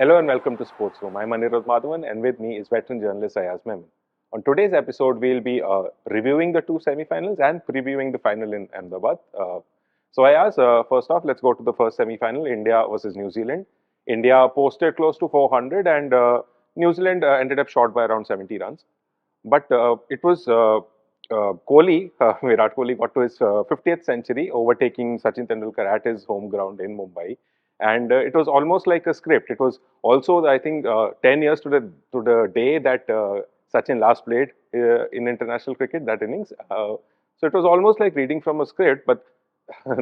Hello and welcome to Sportsroom. I'm Anirudh Madhavan and with me is veteran journalist Ayaz Memon. On today's episode, we'll be reviewing the two semifinals and previewing the final in Ahmedabad. So Ayaz, first off, let's go to the first semifinal, India versus New Zealand. India posted close to 400 and New Zealand ended up short by around 70 runs. But it was Kohli, Virat Kohli got to his 50th century, overtaking Sachin Tendulkar at his home ground in Mumbai. And it was almost like a script. It was also, I think, 10 years to the day that Sachin last played in international cricket, that innings. So it was almost like reading from a script, but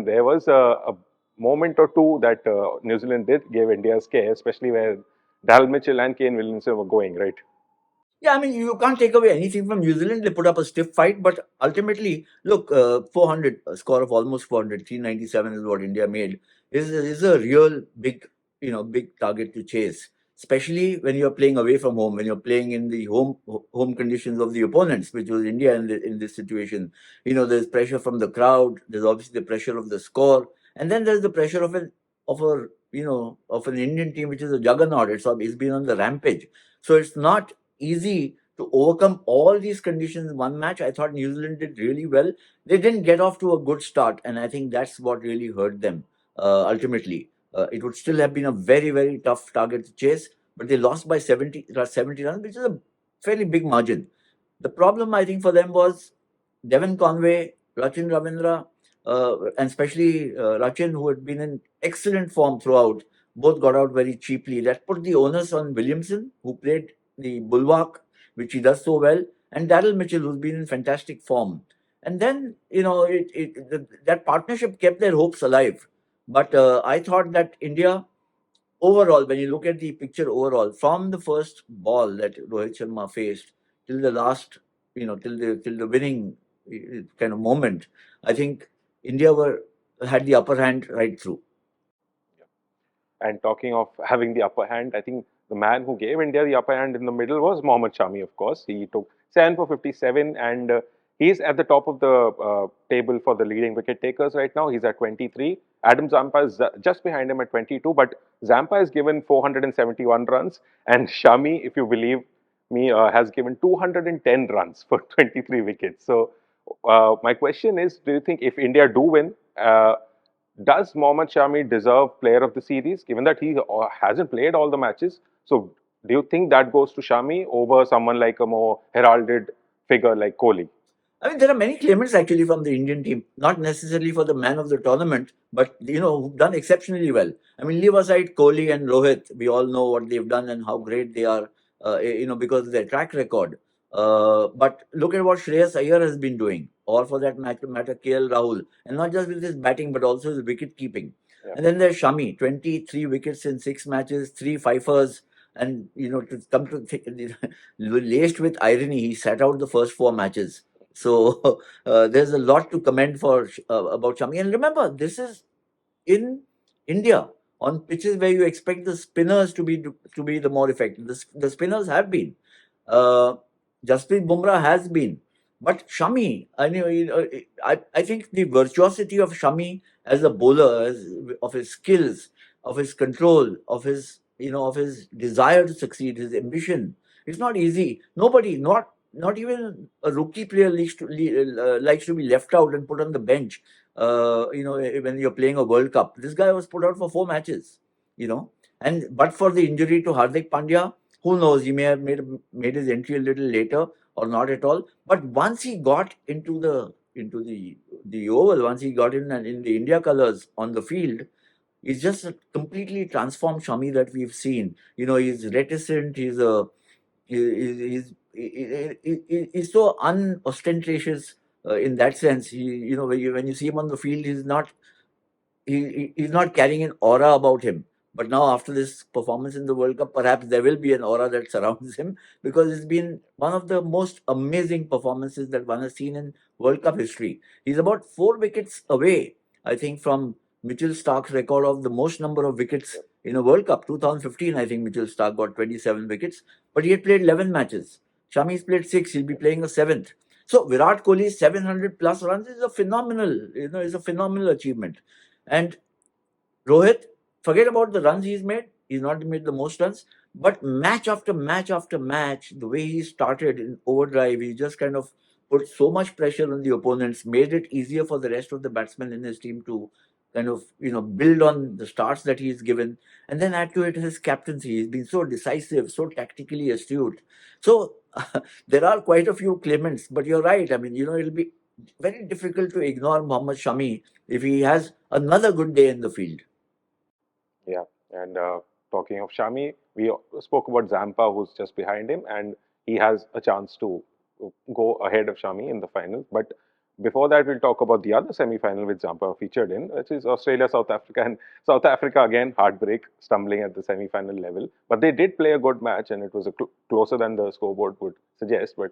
there was a moment or two that New Zealand did give India a scare, especially where Dal Mitchell and Kane Williamson were going, right? Yeah, I mean, you can't take away anything from New Zealand. They put up a stiff fight, but ultimately, look, 400, a score of almost 400, 397 is what India made, is a real big, big target to chase, especially when you're playing away from home, when you're playing in the home conditions of the opponents, which was India in this situation. There's pressure from the crowd, there's obviously the pressure of the score, and then there's the pressure of an Indian team, which is a juggernaut. It's been on the rampage. So it's not easy to overcome all these conditions in one match. I thought New Zealand did really well. They didn't get off to a good start, and I think that's what really hurt them ultimately. It would still have been a very, very tough target to chase, but they lost by 70 runs, which is a fairly big margin. The problem, I think, for them was Devon Conway, Rachin Ravindra, and especially Rachin, who had been in excellent form throughout, both got out very cheaply. That put the onus on Williamson, who played the bulwark, which he does so well, and Daryl Mitchell, who's been in fantastic form. And then, that partnership kept their hopes alive. But I thought that India, overall, when you look at the picture overall, from the first ball that Rohit Sharma faced till the last, till the winning kind of moment, I think India had the upper hand right through. And talking of having the upper hand, I think the man who gave India the upper hand in the middle was Mohammed Shami, of course. He took 7 for 57 and he's at the top of the table for the leading wicket takers right now. He's at 23. Adam Zampa is just behind him at 22, but Zampa has given 471 runs and Shami, if you believe me, has given 210 runs for 23 wickets. So my question is, do you think if India do win, does Mohammad Shami deserve player of the series, given that he hasn't played all the matches? So, do you think that goes to Shami over someone like a more heralded figure like Kohli? I mean, there are many claimants actually from the Indian team, not necessarily for the man of the tournament, but who've done exceptionally well. I mean, leave aside Kohli and Rohit, we all know what they've done and how great they are, because of their track record. But look at what Shreyas Iyer has been doing, or for that matter, KL Rahul, and not just with his batting, but also his wicket keeping. Yeah. And then there's Shami, 23 wickets in 6 matches, 3 fifers. And, to come to laced with irony, he sat out the first 4 matches. So there's a lot to commend for about Shami. And remember, this is in India on pitches where you expect the spinners to be the more effective. The spinners have been. Jasprit Bumrah has been. But Shami, I think the virtuosity of Shami as a bowler, of his skills, of his control, of his desire to succeed, his ambition, it's not easy. Nobody, not even a rookie player likes to be left out and put on the bench. When you're playing a World Cup, this guy was put out for 4 matches. And but for the injury to Hardik Pandya, who knows? He may have made his entry a little later or not at all. But once he got into the oval, once he got in the India colours on the field, he's just a completely transformed Shami that we've seen. He's reticent. He's so unostentatious in that sense. When you see him on the field, he's not carrying an aura about him. But now, after this performance in the World Cup, perhaps there will be an aura that surrounds him, because it's been one of the most amazing performances that one has seen in World Cup history. He's about 4 wickets away, I think, from Mitchell Starc's record of the most number of wickets in a World Cup. 2015, I think Mitchell Starc got 27 wickets, but he had played 11 matches. Shami's played 6. He'll be playing a 7th. So Virat Kohli's 700 plus runs is a phenomenal achievement. And Rohit, forget about the runs he's made. He's not made the most runs, but match after match after match, the way he started in overdrive, he just kind of put so much pressure on the opponents, made it easier for the rest of the batsmen in his team to kind of build on the starts that he's given, and then add to it his captaincy. He's been so decisive, so tactically astute. So there are quite a few claimants, but you're right. I mean, it'll be very difficult to ignore Mohammad Shami if he has another good day in the field. Yeah, and talking of Shami, we spoke about Zampa, who's just behind him, and he has a chance to go ahead of Shami in the final. But before that, we'll talk about the other semi-final which Zampa featured in, which is Australia, South Africa, and South Africa again heartbreak, stumbling at the semi-final level. But they did play a good match, and it was closer than the scoreboard would suggest. But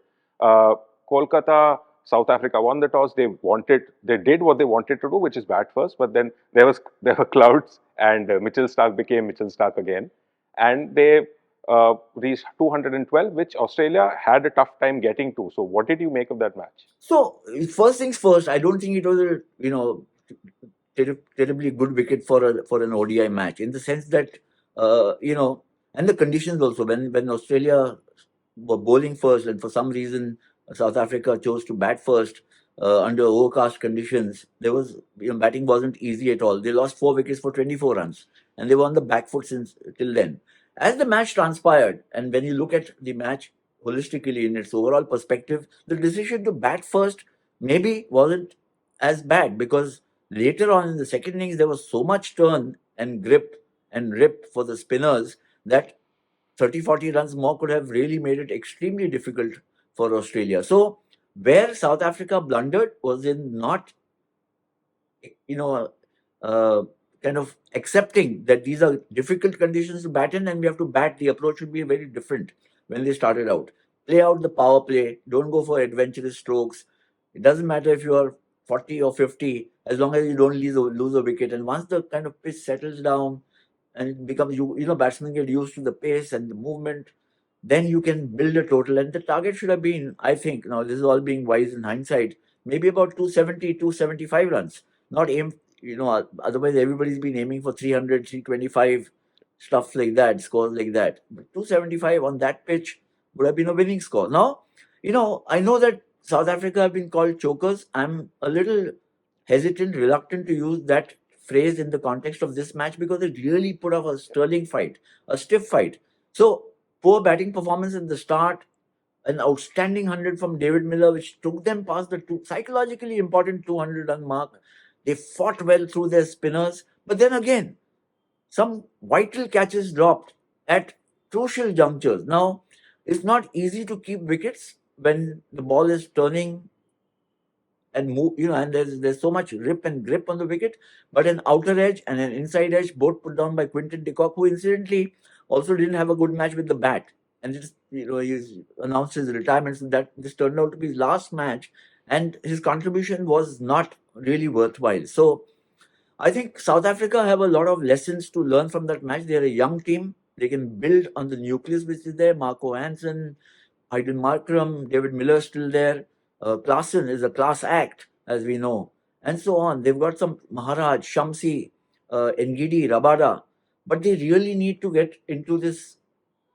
Kolkata, South Africa won the toss. They did what they wanted to do, which is bat first. But then there were clouds, and Mitchell Starc became Mitchell Starc again, and they reached 212, which Australia had a tough time getting to. So, what did you make of that match? So first things first, I don't think it was a terribly good wicket for an ODI match, in the sense that and the conditions also, when Australia were bowling first, and for some reason South Africa chose to bat first under overcast conditions. There was batting wasn't easy at all. They lost 4 wickets for 24 runs, and they were on the back foot since till then. As the match transpired, and when you look at the match holistically in its overall perspective, the decision to bat first maybe wasn't as bad, because later on in the second innings there was so much turn and grip and rip for the spinners that 30-40 runs more could have really made it extremely difficult for Australia. So where South Africa blundered was in not, uh, kind of accepting that these are difficult conditions to bat in, and we have to bat. The approach should be very different when they started out. Play out the power play. Don't go for adventurous strokes. It doesn't matter if you are 40 or 50, as long as you don't lose a wicket. And once the kind of pitch settles down and it becomes, batsmen get used to the pace and the movement, then you can build a total. And the target should have been, I think, now this is all being wise in hindsight, maybe about 270, 275 runs. Not aim, otherwise everybody's been aiming for 300, 325, stuff like that, scores like that. But 275 on that pitch would have been a winning score. Now, I know that South Africa have been called chokers. I'm a little hesitant, reluctant to use that phrase in the context of this match, because it really put up a sterling fight, a stiff fight. So, poor batting performance at the start, an outstanding 100 from David Miller, which took them past the psychologically important 200-run mark. They fought well through their spinners, but then again, some vital catches dropped at crucial junctures. Now, it's not easy to keep wickets when the ball is turning and move, and there's so much rip and grip on the wicket. But an outer edge and an inside edge, both put down by Quinton de Kock, who incidentally also didn't have a good match with the bat, and just he's announced his retirement. So that this turned out to be his last match, and his contribution was not really worthwhile. So I think South Africa have a lot of lessons to learn from that match. They're a young team. They can build on the nucleus which is there. Marco Hansen, Hayden Markram, David Miller still there. Klaassen is a class act, as we know, and so on. They've got some Maharaj, Shamsi, Ngidi, Rabada, but they really need to get into this,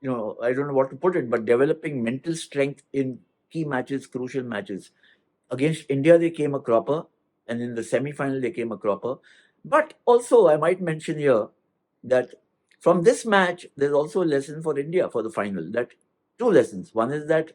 I don't know what to put it, but developing mental strength in key matches, crucial matches. Against India, they came a cropper, and in the semi-final, they came a cropper. But also, I might mention here that from this match, there's also a lesson for India for the final. That two lessons. One is that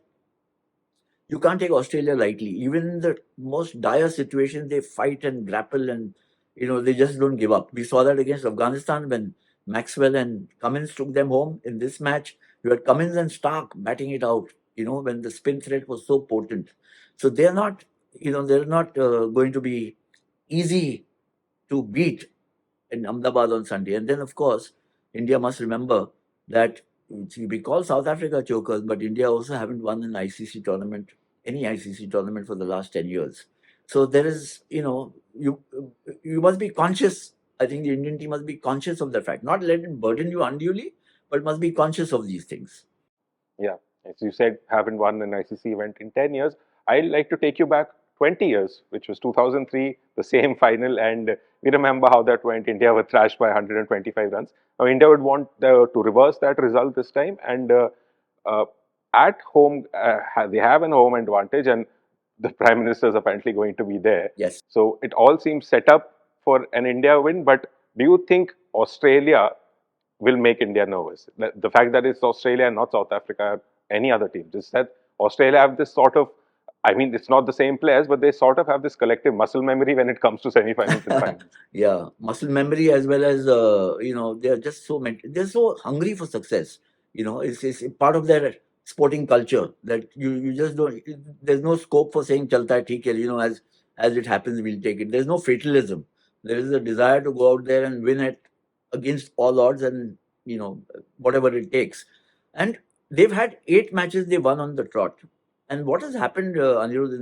you can't take Australia lightly. Even in the most dire situations, they fight and grapple, and they just don't give up. We saw that against Afghanistan when Maxwell and Cummins took them home. In this match, you had Cummins and Stark batting it out. When the spin threat was so potent. So they're not, going to be easy to beat in Ahmedabad on Sunday. And then, of course, India must remember that we call South Africa chokers, but India also haven't won an ICC tournament, any ICC tournament for the last 10 years. So there is, you must be conscious. I think the Indian team must be conscious of the fact, not let it burden you unduly, but must be conscious of these things. Yeah, as you said, haven't won an ICC event in 10 years. I'd like to take you back 20 years, which was 2003, the same final, and we remember how that went. India were thrashed by 125 runs. Now, India would want to reverse that result this time, and uh, at home, they have an home advantage, and the Prime Minister is apparently going to be there. Yes. So it all seems set up for an India win. But do you think Australia will make India nervous? The fact that it's Australia and not South Africa or any other team, just that Australia have this sort of, I mean, it's not the same players, but they sort of have this collective muscle memory when it comes to semi-finals and finals. Yeah, muscle memory as well as they're just they're so hungry for success. It's part of their sporting culture that you just don't. There's no scope for saying "Chalta hai, theek hai," as it happens, we'll take it. There's no fatalism. There is a desire to go out there and win it against all odds, and whatever it takes. And they've had 8 matches they won on the trot. And what has happened, Anirudh,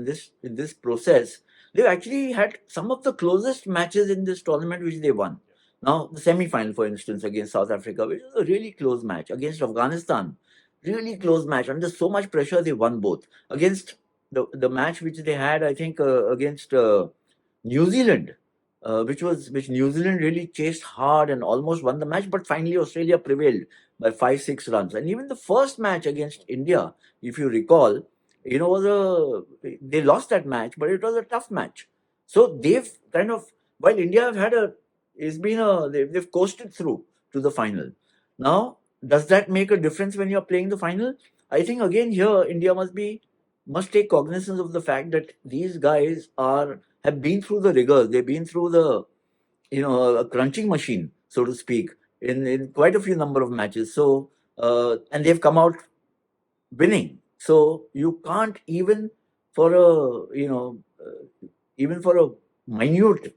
in this process? They've actually had some of the closest matches in this tournament which they won. Now, the semi-final, for instance, against South Africa, which was a really close match. Against Afghanistan, really close match. Under so much pressure, they won both. Against the match which they had, I think, against New Zealand, which New Zealand really chased hard and almost won the match, but finally Australia prevailed by 5-6 runs. And even the first match against India, if you recall, they lost that match, but it was a tough match. So they've kind of, while India have had they've coasted through to the final. Now, does that make a difference when you're playing the final? I think again here India must take cognizance of the fact that these guys have been through the rigors. They've been through a crunching machine, so to speak, in quite a few number of matches. So and they've come out winning. So you can't even for a minute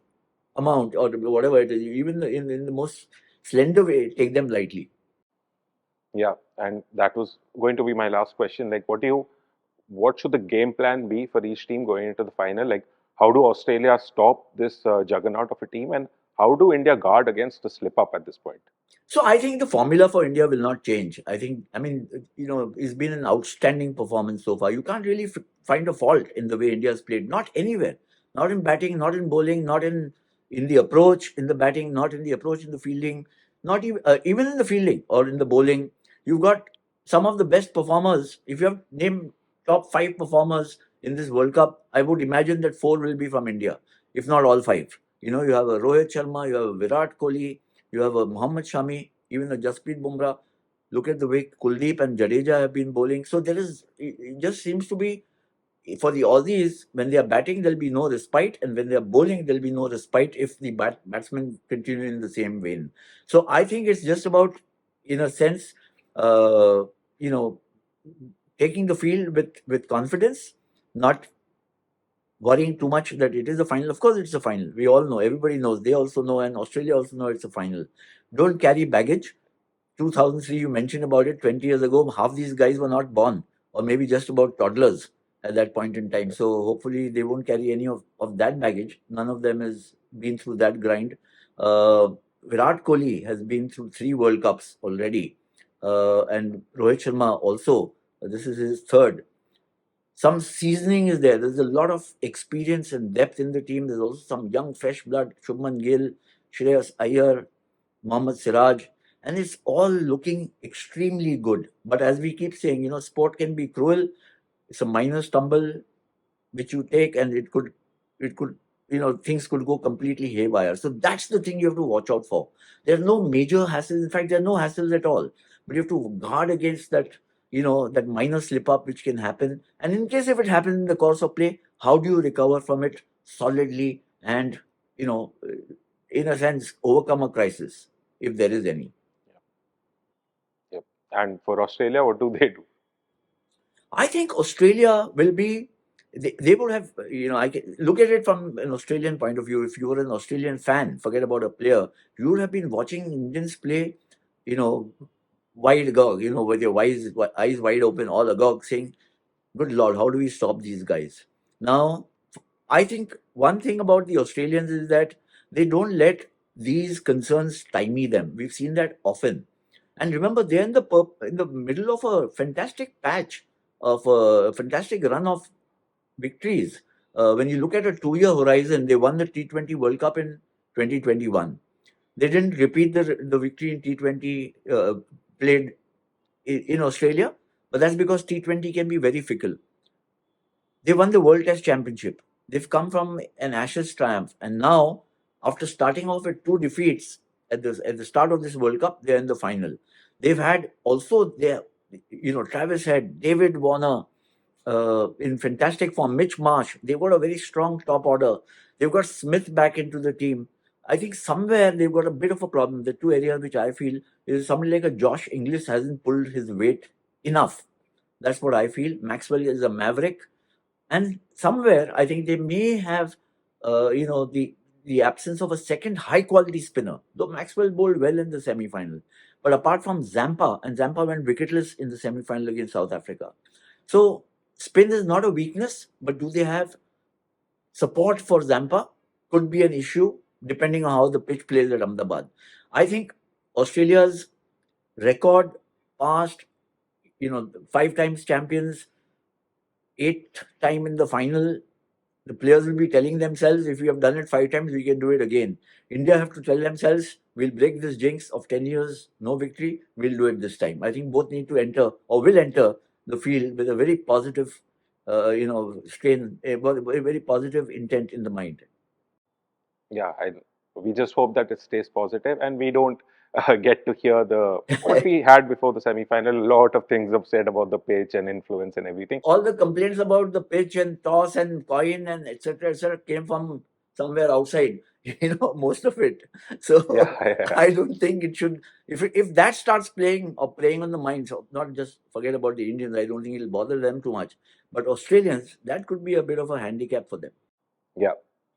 amount or whatever it is, even in the most slender way, take them lightly. Yeah, and that was going to be my last question. Like, what should the game plan be for each team going into the final? Like, how do Australia stop this juggernaut of a team, and how do India guard against a slip up at this point? So I think the formula for India will not change. It's been an outstanding performance so far. You can't really find a fault in the way India's played. Not anywhere. Not in batting, not in bowling, not in the approach in the batting, not in the approach in the fielding, not even in the fielding or in the bowling. You've got some of the best performers. If you have named top 5 performers in this World Cup, I would imagine that 4 will be from India, if not all 5. You have a Rohit Sharma, you have a Virat Kohli, you have a Mohammed Shami, even a Jasprit Bumrah. Look at the way Kuldeep and Jadeja have been bowling. So it just seems to be, for the Aussies, when they are batting, there'll be no respite. And when they are bowling, there'll be no respite if the batsmen continue in the same vein. So I think it's just about, in a sense, uh, you know, taking the field with confidence, not worrying too much that it is a final. Of course, it's a final. We all know. Everybody knows. They also know, and Australia also know it's a final. Don't carry baggage. 2003, you mentioned about it. 20 years ago, half these guys were not born, or maybe just about toddlers at that point in time. So hopefully, they won't carry any of that baggage. None of them has been through that grind. Virat Kohli has been through 3 World Cups already, and Rohit Sharma also. This is his third. Some seasoning is there. There's a lot of experience and depth in the team. There's also some young, fresh blood. Shubman Gill, Shreyas Iyer, Mohammad Siraj, and it's all looking extremely good. But as we keep saying, sport can be cruel. It's a minor stumble which you take, and it could, things could go completely haywire. So that's the thing you have to watch out for. There are no major hassles. In fact, there are no hassles at all. But you have to guard against that, that minor slip up which can happen. And in case if it happens in the course of play, how do you recover from it solidly and, in a sense, overcome a crisis if there is any? Yep. And for Australia, what do they do? I think Australia will be, they would have, I can look at it from an Australian point of view. If you were an Australian fan, forget about a player, you would have been watching Indians play, wide agog, with your eyes wide open, all agog, saying, good Lord, how do we stop these guys? Now, I think one thing about the Australians is that they don't let these concerns stymie them. We've seen that often. And remember, they're in the middle of a fantastic patch of a fantastic run of victories. when you look at a 2-year horizon, they won the T20 World Cup in 2021. They didn't repeat the victory in T20 played in Australia, but that's because T20 can be very fickle. They won the World Test Championship. They've come from an Ashes triumph, and now, after starting off with 2 defeats at the start of this World Cup, they're in the final. They've had also their, Travis Head, David Warner, in fantastic form. Mitch Marsh, they've got a very strong top order. They've got Smith back into the team. I think somewhere they've got a bit of a problem. The two areas which I feel is somebody like a Josh Inglis hasn't pulled his weight enough. That's what I feel. Maxwell is a maverick. And somewhere I think they may have, the absence of a second high quality spinner, though Maxwell bowled well in the semi final. But apart from Zampa, and Zampa went wicketless in the semi final against South Africa. So spin is not a weakness, but do they have support for Zampa? Could be an issue depending on how the pitch plays at Ahmedabad. I think Australia's record past, 5 times champions, 8th time in the final, the players will be telling themselves, if we have done it 5 times, we can do it again. India have to tell themselves, we'll break this jinx of 10 years, no victory, we'll do it this time. I think both need to enter, or will enter, the field with a very positive, strain, a very positive intent in the mind. Yeah, we just hope that it stays positive and we don't get to hear what we had before the semi-final. A lot of things have said about the pitch and influence and everything. All the complaints about the pitch and toss and coin and etc. came from somewhere outside. Most of it. So Yeah. I don't think it should. If that starts playing on the minds, of not just forget about the Indians. I don't think it'll bother them too much. But Australians, that could be a bit of a handicap for them. Yeah.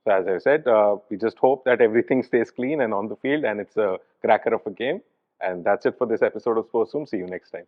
So as I said, we just hope that everything stays clean and on the field and it's a cracker of a game. And that's it for this episode of Sportsroom. See you next time.